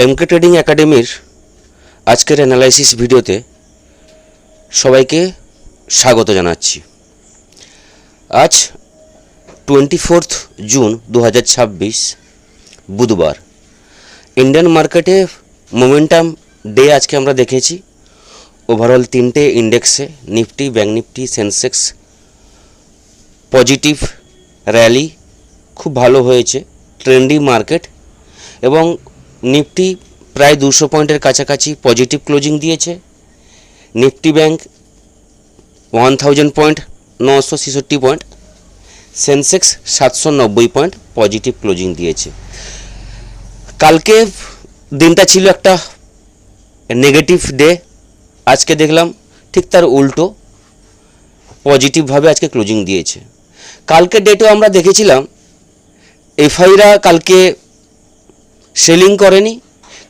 এমকে trading একাডেমির আজকের analysis ভিডিওতে সবাইকে স্বাগত জানাচ্ছি। আজ 24 জুন 2026 বুধবার। ইন্ডিয়ান মার্কেটে মোমেন্টাম ডে আজকে আমরা দেখেছি। ওভারঅল তিনটে ইন্ডেক্সে Nifty, bank Nifty, Sensex positive rally খুব ভালো হয়েছে। ট্রেন্ডি মার্কেট এবং নিফটি প্রায় 200 পয়েন্টের কাছাকাছি পজিটিভ ক্লোজিং দিয়েছে। Nifty bank 1000 point 966 point, Sensex 790 point positive closing দিয়েছে। কালকে দিনটা ছিল একটা নেগেটিভ ডে, আজকে দেখলাম ঠিক তার উল্টো পজিটিভভাবে আজকে ক্লোজিং দিয়েছে। কালকে ডেটেও আমরা দেখেছিলাম এফআইরা কালকে সেলিং করেনি,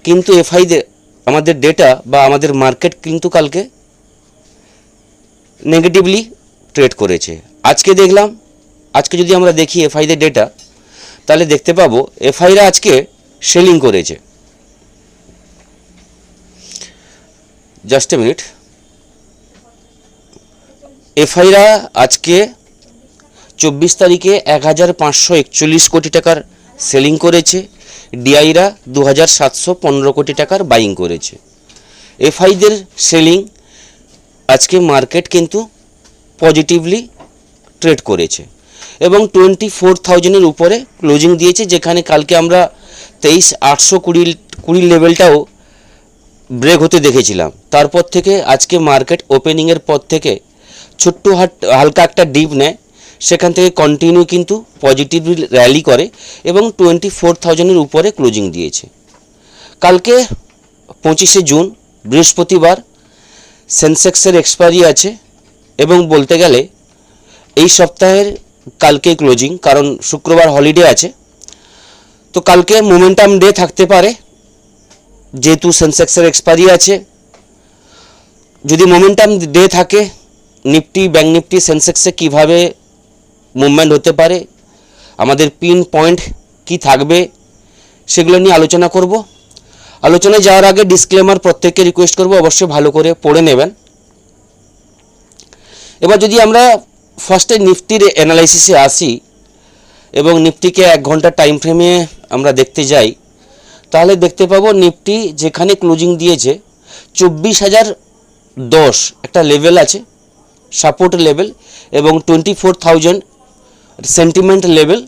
কিন্তু এফআই আমাদের ডেটা বা আমাদের মার্কেট কিন্তু কালকে নেগেটিভলি ট্রেড করেছে। আজকে দেখলাম, আজকে যদি আমরা দেখি এফআইদের ডেটা, তাহলে দেখতে পাবো এফআইরা আজকে সেলিং করেছে। Just a minute. এফআইরা আজকে 24 তারিখে 1541 কোটি টাকার সেলিং করেছে। ডিআইরা 2715 কোটি টাকার বাইং করেছে। এফআইদের সেলিং আজকে মার্কেট কিন্তু পজিটিভলি ট্রেড করেছে এবং 24,000-এর উপরে ক্লোজিং দিয়েছে, যেখানে কালকে আমরা 23,820 লেভেলটাও ব্রেক হতে দেখেছিলাম। তারপর থেকে আজকে মার্কেট ওপেনিংয়ের পর থেকে ছোট্ট হালকা একটা ডিপ নেয়, সেখান থেকে কন্টিনিউ কিন্তু পজিটিভ র্যালি করে এবং 24,000-এর উপরে ক্লোজিং দিয়েছে। কালকে 25শে জুন বৃহস্পতিবার সেন্সেক্সের এক্সপায়ারি আছে এবং বলতে গেলে এই সপ্তাহের কালকে ক্লোজিং, কারণ শুক্রবার হলিডে আছে। তো কালকে মোমেন্টাম ডে থাকতে পারে, যেহেতু সেন্সেক্সের এক্সপায়ারি আছে। যদি মোমেন্টাম ডে থাকে, নিফটি, ব্যাঙ্ক নিফটি, সেন্সেক্সে কীভাবে মুভমেন্ট হতে পারে, আমাদের পিন পয়েন্ট কি থাকবে, সেগুলো নিয়ে আলোচনা করব। আলোচনায় যাওয়ার আগে ডিসক্লেমার প্রত্যেককে রিকোয়েস্ট করব অবশ্যই ভালো করে পড়ে নেবেন। এবার যদি আমরা ফার্স্টে নিফটির অ্যানালাইসিসে আসি এবং নিফটিকে 1 ঘন্টার টাইম ফ্রেমে আমরা দেখতে যাই, তাহলে দেখতে পাবো নিফটি যেখানে ক্লোজিং দিয়েছে 24,010 একটা লেভেল আছে, সাপোর্ট লেভেল, এবং 24,000 সেন্টিমেন্ট লেভেল,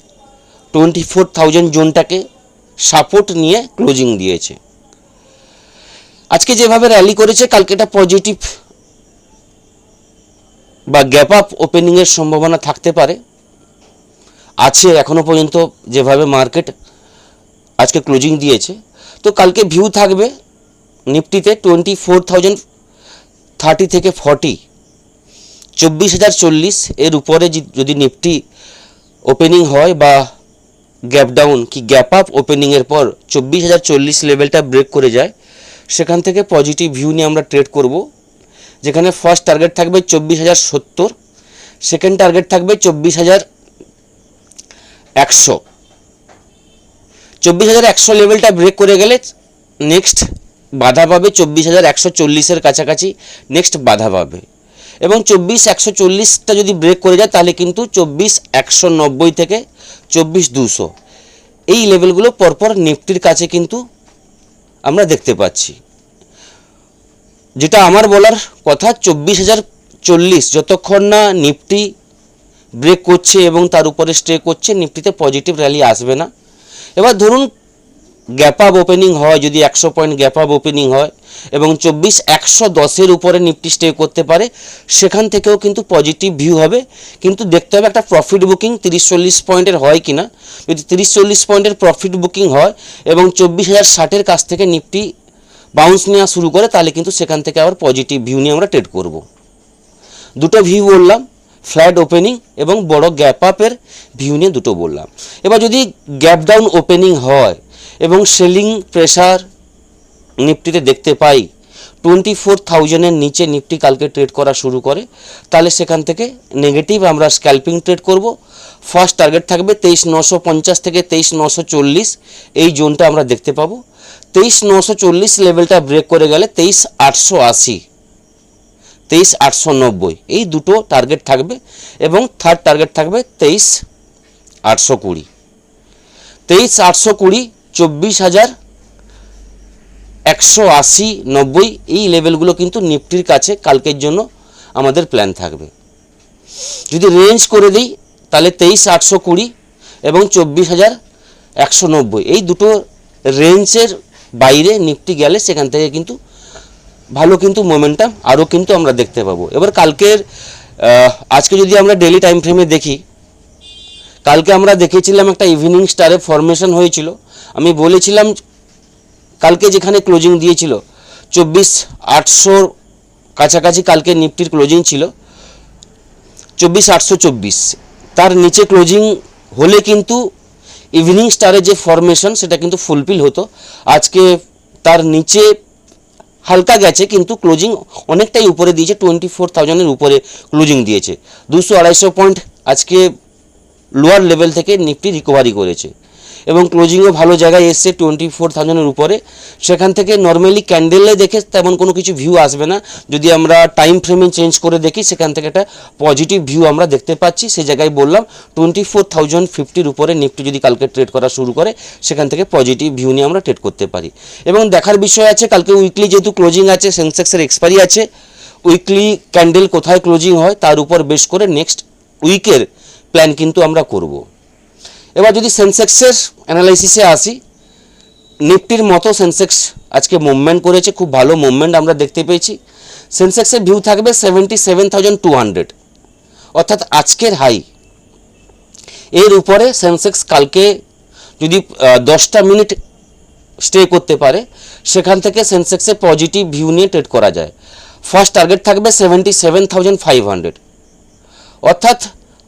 24,000 জোনটাকে সাপোর্ট নিয়ে ক্লোজিং দিয়েছে। আজকে যেভাবে র্যালি করেছে, কালকে এটা পজিটিভ বা গ্যাপ আপ ওপেনিংয়ের সম্ভাবনা থাকতে পারে, আছে এখনও পর্যন্ত যেভাবে মার্কেট আজকে ক্লোজিং দিয়েছে। তো কালকে ভিউ থাকবে নিফটিতে 24,030 থেকে 40, 24,040 এর উপরে যদি নিফটি ওপেনিং হয় বা গ্যাপ ডাউন কি গ্যাপ আপ ওপেনিংয়ের পর 24,040 লেভেলটা ব্রেক করে যায়, সেখান থেকে পজিটিভ ভিউ নিয়ে আমরা ট্রেড করব, যেখানে ফার্স্ট টার্গেট থাকবে 24,070, সেকেন্ড টার্গেট থাকবে 24,100। 24,100 লেভেলটা ব্রেক করে গেলে নেক্সট বাধা পাবে 24,140-এর কাছাকাছি, নেক্সট বাধা পাবে, এবং 24,140টা যদি ব্রেক করে যায় তাহলে কিন্তু 24,190 থেকে 24,200 এই লেভেলগুলো পরপর নিফটির কাছে কিন্তু আমরা দেখতে পাচ্ছি। যেটা আমার বলার কথা, 24,040 যতক্ষণ না নিফটি ব্রেক করছে এবং তার উপরে স্টে করছে, নিফটিতে পজিটিভ র্যালি আসবে না। এবার ধরুন গ্যাপ আপ ওপেনিং হয়, যদি 100 পয়েন্ট গ্যাপ আপ ওপেনিং হয় এবং 24,110-এর উপরে নিফটি স্টে করতে পারে, সেখান থেকেও কিন্তু পজিটিভ ভিউ হবে, কিন্তু দেখতে হবে একটা প্রফিট বুকিং 30-40 পয়েন্টের হয় কিনা। যদি 30-40 পয়েন্টের প্রফিট বুকিং হয় এবং 24,060-এর কাছ থেকে নিফটি বাউন্স নেওয়া শুরু করে, তাহলে কিন্তু সেখান থেকে আবার পজিটিভ ভিউ নিয়ে আমরা ট্রেড করব। দুটো ভিউ বললাম, ফ্ল্যাট ওপেনিং এবং বড় গ্যাপ আপের ভিউ নিয়ে দুটো বললাম। এবার যদি গ্যাপ ডাউন ওপেনিং হয় এবং সেলিং প্রেসার নিফটিতে দেখতে পাই, 24,000-এর নিচে নিফটি কালকে ট্রেড করা শুরু করে, তাহলে সেখান থেকে নেগেটিভ আমরা স্ক্যাল্পিং ট্রেড করব। ফার্স্ট টার্গেট থাকবে 23,950 থেকে 23,940, এই জোনটা আমরা দেখতে পাবো। 23,940 লেভেলটা ব্রেক করে গেলে 23,880, 23,890 এই দুটো টার্গেট থাকবে এবং থার্ড টার্গেট থাকবে 23,820, 23,820, 24,180, 90 এই লেভেলগুলো কিন্তু নিফটির কাছে কালকের জন্য আমাদের প্ল্যান থাকবে। যদি রেঞ্জ করে দিই তাহলে 23,820 এবং 24,190 এই দুটো রেঞ্জের বাইরে নিফটি গেলে সেখান থেকে কিন্তু ভালো কিন্তু মোমেন্টাম আরও কিন্তু আমরা দেখতে পাবো। এবার কালকের আজকে যদি আমরা ডেলি টাইম ফ্রেমে দেখি, কালকে আমরা দেখেছিলাম একটা ইভিনিং স্টারে ফরমেশন হয়েছিল। আমি বলেছিলাম কালকে যেখানে ক্লোজিং দিয়েছিল 24,800 কাছাকাছি কালকে নিফটির ক্লোজিং ছিল 24,824, তার নিচে ক্লোজিং হলে কিন্তু ইভিনিং স্টারে যে ফরমেশন সেটা কিন্তু ফুলফিল হতো। আজকে তার নিচে হালকা গেছে কিন্তু ক্লোজিং অনেকটাই উপরে দিয়েছে, 24,000-এর উপরে ক্লোজিং দিয়েছে। 200-250 পয়েন্ট আজকে লোয়ার লেভেল থেকে নিফটি রিকভারি করেছে এবং ক্লোজিংও ভালো জায়গায় এসছে 24,000-এর উপরে। সেখান থেকে নর্মালি ক্যান্ডেলে দেখে তেমন কোনো কিছু ভিউ আসবে না, যদি আমরা টাইম ফ্রেমে চেঞ্জ করে দেখি সেখান থেকে একটা পজিটিভ ভিউ আমরা দেখতে পাচ্ছি। সে জায়গায় বললাম 24,050-র উপরে নিফটি যদি কালকে ট্রেড করা শুরু করে সেখান থেকে পজিটিভ ভিউ নিয়ে আমরা ট্রেড করতে পারি। এবং দেখার বিষয় আছে কালকে উইকলি যেহেতু ক্লোজিং আছে, সেন্সেক্সের এক্সপায়ারি আছে, উইকলি ক্যান্ডেল কোথায় ক্লোজিং হয় তার উপর বেশ করে নেক্সট উইকের প্ল্যান কিন্তু আমরা করব। এবার যদি সেন্সেক্সের অ্যানালাইসিসে আসি, নিফটির মতো সেন্সেক্স আজকে মুভমেন্ট করেছে, খুব ভালো মুভমেন্ট আমরা দেখতে পেয়েছি। সেন্সেক্সের ভিউ থাকবে 77,200, অর্থাৎ আজকের হাই এর উপরে সেন্সেক্স কালকে যদি 10টা মিনিট স্টে করতে পারে সেখান থেকে সেন্সেক্সে পজিটিভ ভিউ নিয়ে ট্রেড করা যায়। ফার্স্ট টার্গেট থাকবে 77,500, অর্থাৎ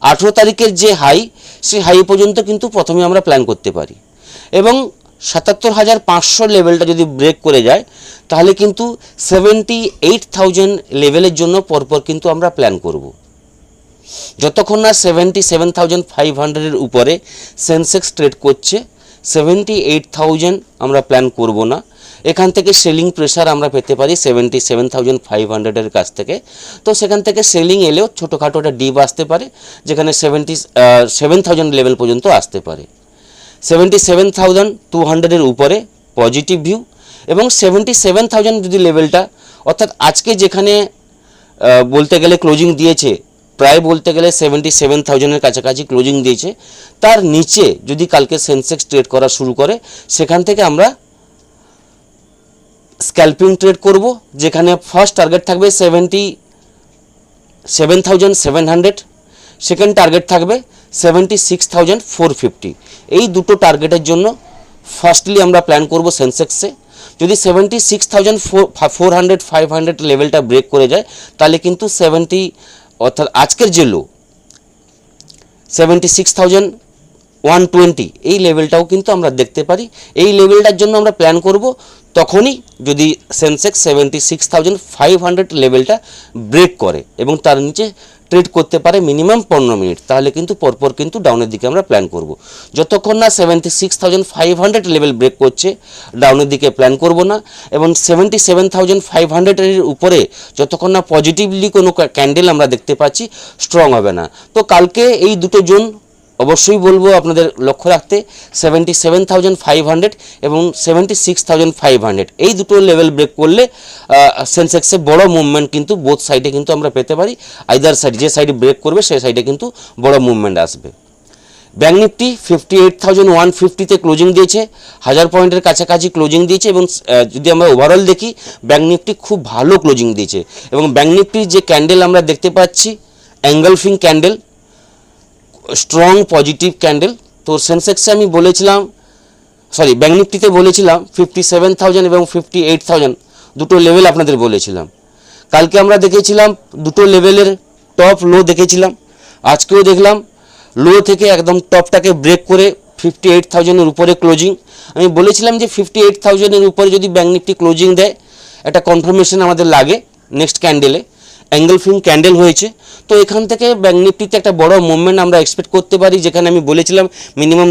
18 তারিখের যে হাই সেই হাই পর্যন্ত কিন্তু প্রথমে আমরা প্ল্যান করতে পারি এবং 77,500 লেভেলটা যদি ব্রেক করে যায় তাহলে কিন্তু 78,000 লেভেলের জন্য পরপর কিন্তু আমরা প্ল্যান করব। যতক্ষণ না 77,500-এর উপরে সেন্সেক্স ট্রেড করছে 78,000 আমরা প্ল্যান করব না। এখান থেকে সেলিং প্রেশার আমরা পেতে পারি 77,500-এর কাছ থেকে। তো সেখান থেকে সেলিং এলেও ছোটোখাটো একটা ডিপ আসতে পারে যেখানে 77,000 লেভেল পর্যন্ত আসতে পারে। 77,200-এর উপরে পজিটিভ ভিউ এবং 77,000 যদি লেভেলটা, অর্থাৎ আজকে যেখানে বলতে গেলে ক্লোজিং দিয়েছে প্রায় বলতে গেলে 77,000-এর কাছাকাছি ক্লোজিং দিয়েছে, তার নিচে যদি কালকে সেন্সেক্স ট্রেড করা শুরু করে সেখান থেকে আমরা স্ক্যাল্পিং ট্রেড করব, যেখানে ফার্স্ট টার্গেট থাকবে 77,700, সেকেন্ড টার্গেট থাকবে 76,450। এই দুটো টার্গেটের জন্য ফার্স্টলি আমরা প্ল্যান করব সেন্সেক্সে। যদি 76,400-500 লেভেলটা ব্রেক করে যায় তাহলে কিন্তু অর্থাৎ আজকের যে লো 76,120 এই লেভেলটাও কিন্তু আমরা দেখতে পারি। এই লেভেলটার জন্য আমরা প্ল্যান করব তখনই যদি সেন্সেক্স 76,500 লেভেলটা ব্রেক করে এবং তার নিচে ট্রেড করতে পারে মিনিমাম 15 মিনিট, তাহলে কিন্তু পরপর কিন্তু ডাউনের দিকে আমরা প্ল্যান করব। যতক্ষণ না 76,500 লেভেল ব্রেক করছে ডাউনের দিকে প্ল্যান করব না এবং 77,500-এর উপরে যতক্ষণ না পজিটিভলি কোনো ক্যান্ডেল আমরা দেখতে পাচ্ছি স্ট্রং হবে না। তো কালকে এই দুটো জোন অবশ্যই বলবো আপনাদের লক্ষ্য রাখতে, 77,500 এবং 76,500 এই দুটো লেভেল ব্রেক করলে সেন্সেক্সে বড় মুভমেন্ট কিন্তু বোথ সাইডে কিন্তু আমরা পেতে পারি। আইদার সাইড, যে সাইডে ব্রেক করবে সেই সাইডে কিন্তু বড় মুভমেন্ট আসবে। ব্যাঙ্ক নিফটি 58,150-তে ক্লোজিং দিয়েছে, 1000 পয়েন্টের কাছাকাছি ক্লোজিং দিয়েছে এবং যদি আমরা ওভারঅল দেখি ব্যাঙ্ক নিফটি খুব ভালো ক্লোজিং দিয়েছে এবং ব্যাঙ্ক নিফটির যে ক্যান্ডেল আমরা দেখতে পাচ্ছি এঙ্গলফিং ক্যান্ডেল, স্ট্রং পজিটিভ ক্যান্ডেল। তো সেন্সেক্সে আমি বলেছিলাম, ব্যাঙ্ক নিফটিতে বলেছিলাম 57,000 এবং 58,000 দুটো লেভেল আপনাদের বলেছিলাম। কালকে আমরা দেখেছিলাম দুটো লেভেলের টপ লো দেখেছিলাম, আজকেও দেখলাম লো থেকে একদম টপটাকে ব্রেক করে 58,000-এর উপরে ক্লোজিং। আমি বলেছিলাম যে 58,000-এর উপরে যদি ব্যাঙ্ক নিফটি ক্লোজিং দেয় একটা কনফার্মেশন আমাদের লাগে নেক্সট ক্যান্ডেলে। অ্যাঙ্গেলফিং ক্যান্ডেল হয়েছে। তো এখান থেকে ব্যাঙ্ক নিফটিতে একটা বড় মুভমেন্ট আমরা এক্সপেক্ট করতে পারি, যেখানে আমি বলেছিলাম মিনিমাম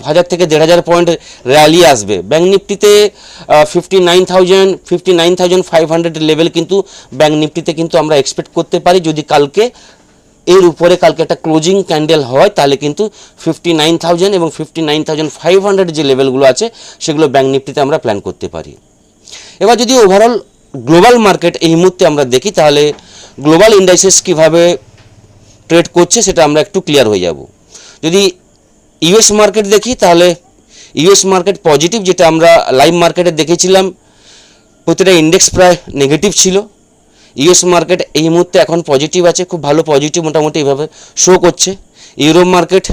1000 থেকে 1500 পয়েন্ট র্যালি আসবে। ব্যাঙ্ক নিফটিতে 59,500 লেভেল কিন্তু ব্যাঙ্ক নিফটিতে কিন্তু আমরা এক্সপেক্ট করতে পারি। যদি কালকে এর উপরে কালকে একটা ক্লোজিং ক্যান্ডেল হয়, তাহলে কিন্তু 59,000 এবং 59,500 যে লেভেলগুলো আছে সেগুলো ব্যাঙ্ক নিফটিতে আমরা প্ল্যান করতে পারি। এবার যদি ওভারঅল গ্লোবাল মার্কেট এই মুহূর্তে আমরা দেখি, তাহলে গ্লোবাল ইন্ডাইসেস কীভাবে ট্রেড করছে সেটা আমরা একটু ক্লিয়ার হয়ে যাব। যদি ইউএস মার্কেট দেখি, তাহলে ইউএস মার্কেট পজিটিভ, যেটা আমরা লাইভ মার্কেটে দেখেছিলাম প্রতিটা ইন্ডেক্স প্রায় নেগেটিভ ছিল। ইউএস মার্কেট এই মুহূর্তে এখন পজিটিভ আছে, খুব ভালো পজিটিভ মোটামুটি এইভাবে শো করছে। ইউরোপ মার্কেট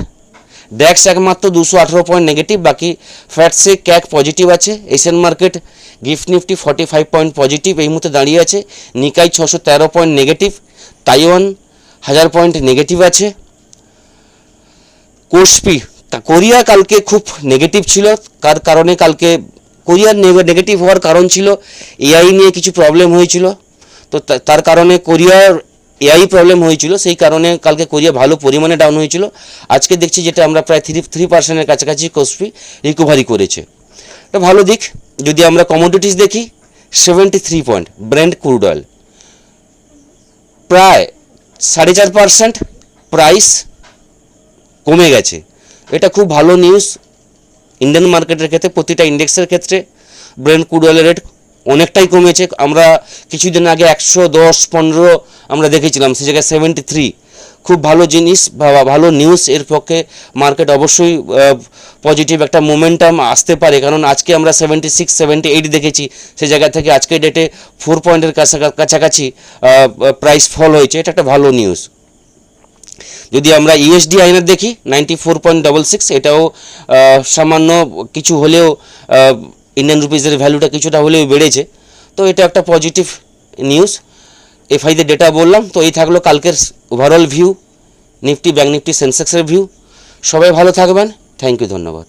ড্যাক্স একমাত্র 218 পয়েন্ট নেগেটিভ, বাকি ফ্যাটসে ক্যাক পজিটিভ আছে। Asian market gift Nifty 45 point positive এই মুহূর্তে দাঁড়িয়ে আছে। নিকাই 613 point negative, Taiwan 1000 point negative আছে। কোস্পি কোরিয়া কালকে খুব নেগেটিভ ছিল, কার কারণে কালকে কোরিয়ার নেগেটিভ হওয়ার কারণ ছিল এআই নিয়ে কিছু প্রবলেম হয়েছিল। তো তার কারণে কোরিয়ার এআই প্রবলেম হয়েছিল, সেই কারণে কালকে কোরিয়া ভালো পরিমাণে ডাউন হয়েছিল। আজকে দেখছি যেটা আমরা প্রায় 3% কাছাকাছি কোস্পি রিকভারি করেছে, এটা ভালো দিক। যদি আমরা কমোডিটিস দেখি, 73 পয়েন্ট ব্রেন্ট ক্রুড অয়েল প্রায় 4.5% প্রাইস কমে গেছে, এটা খুব ভালো নিউজ ইন্ডিয়ান মার্কেটের ক্ষেত্রে। প্রতিটা ইন্ডেক্সের ক্ষেত্রে ব্রেন্ট ক্রুড অয়েলের রেট অনেকটাই কমেছে। আমরা কিছুদিন আগে 110-15 আমরা দেখেছিলাম, সে জায়গায় 73, খুব ভালো জিনিস বা ভালো নিউজ। এর পক্ষে মার্কেট অবশ্যই পজিটিভ একটা মোমেন্টাম আসতে পারে, কারণ আজকে আমরা 76-78 দেখেছি, সে জায়গা থেকে আজকের ডেটে 4 পয়েন্টের কাছাকাছি প্রাইস ফল হয়েছে, এটা একটা ভালো নিউজ। যদি আমরা ইউএসডি আইনার দেখি 94.66, এটাও সামান্য কিছু হলেও ইন্ডিয়ান রুপিসের ভ্যালুটা কিছুটা হলেও বেড়েছে, তো এটা একটা পজিটিভ নিউজ। এফআইতে ডেটা বললাম। তো এই থাকলো কালকের overall view, Nifty bank Nifty সেন্সেক্সের ভিউ। সবাই ভালো থাকবেন, থ্যাংক ইউ, ধন্যবাদ।